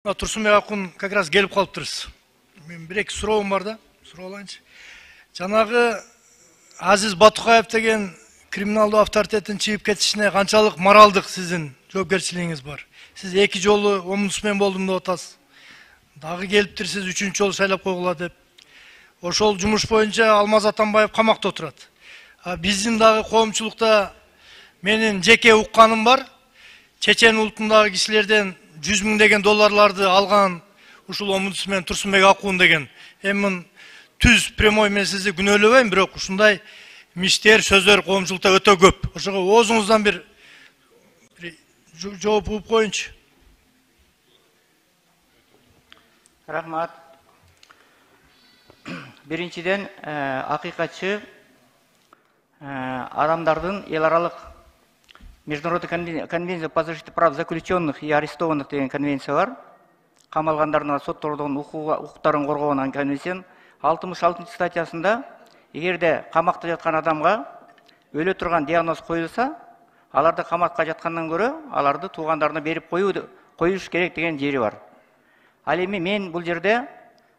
Турсунбек Акун как раз келип калыптырсыз. Мен бир-эки суроом бар да, суроолайынчы. Жанагы Азиз Батукаев деген криминалдуу авторитеттин чыгып кетишине канчалык моралдык сиздин жоопкерчилигиңиз бар? Сиз 2 жолу омбудсмен болдум деп атасыз. Дагы келиптирсиз 3-чү жолу шайлап койгула деп. Ошол жумуш боюнча Алмаз Атамбаев камакта отурат. Биздин дагы коомчулукта менин жеке укканым бар. Чечен улутундагы кишилерден 100 000 деген долларларды алган ушул омбудсмен Турсунбек Акун деген. Эми түз прямой мен сизди күнөөлөбөйм, бирок ушундай миштер, сөздөр коомчулукта өтө көп. Ошого оозуңуздан бир жооп угуп коюңчу. Рахмат. Биринчиден, акыйкатчы адамдардын эл аралык Международная конвенция по защите прав заключенных и арестованных деген конвенция бар. Камалгандардын соттолгон укуктарын коргоон конвенция 66 статьясында эгерде камакта жаткан адамга өлө турган диагноз коюлса, аларды камакка жаткандан көрө аларды туугандарына берип коюш керек деген жери бар. Ал эми мен бул жерде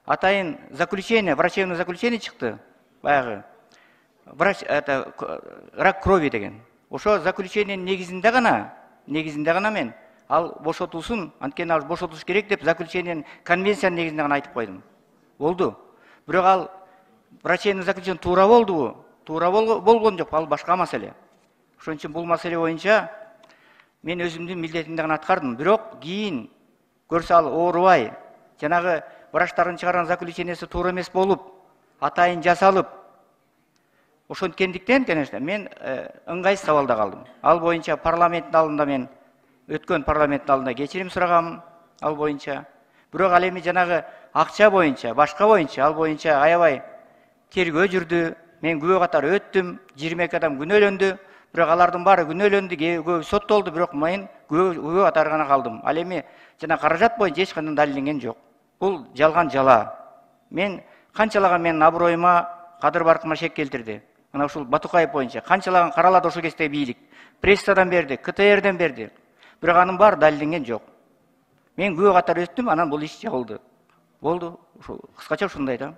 атайын заключение, врачебное заключение чыкты. Баягы врач рак крови деген. Ошо заключениенин негизинде гана мен ал бошотулсун, анткени ал бошотулуш керек деп заключениенин конвенциянын негизинде гана айтып койдум. Болду. Бирок ал врачебный заключение туура болдубу? Туура болгон жок, ал башка маселе. Ошон үчүн бул маселе боюнча мен өзүмдүн милдетимди гана аткардым. Бирок кийин көрсө ал оорубай, жанагы врачтардын чыгарган заключениясы туура эмес болуп, атайын жасалып, ошонткендиктен, конечно, мен ыңгайсыз абалда калдым. Ал боюнча парламенттин алдында мен өткөн парламенттин алдында кечирим сурагам ал боюнча. Бирок ал эми жанагы акча боюнча, башка боюнча, ал боюнча аябай тергөө жүрдү. Мен күбө катары өттүм, 22 адам күнөөлөндү. Бирок алардын баары күнөөлөндү, көбү соттолду, бирок мен күбө катары гана калдым. Ал эми жана каражат боюнча эч кандай далилденген жок. Бул жалган жала. Мен канчалаган менин аброюма, кадыр баркыма шек келтирди. Мына ушул Батукаев боюнча канчалаган каралады ошол кезде бийлик. Прессадан берди, КТРден берди. Бирок анын баары далилденген жок. Мен күбө катары өттүм, анан бул иш жабылды. Болду. Ушул кыскача ушундай да.